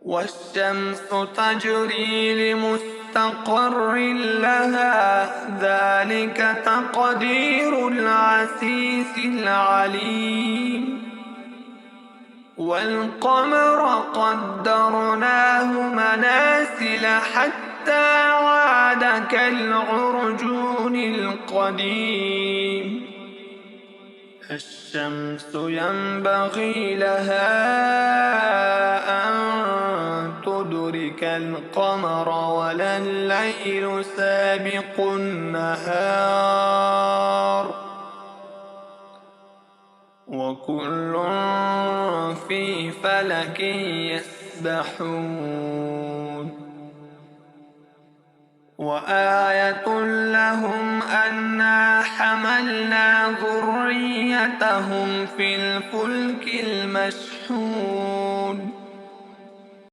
والشمس تجري لمستقر لها ذلك تقدير العزيز العليم والقمر قدرناه منازل حتى عاد كالعرجون القديم الشمس ينبغي لها أن تدرك القمر ولا الليل سابق النهار وكل في فلك يسبحون وآية لهم أنا حملنا ذريتهم في الفلك المشحون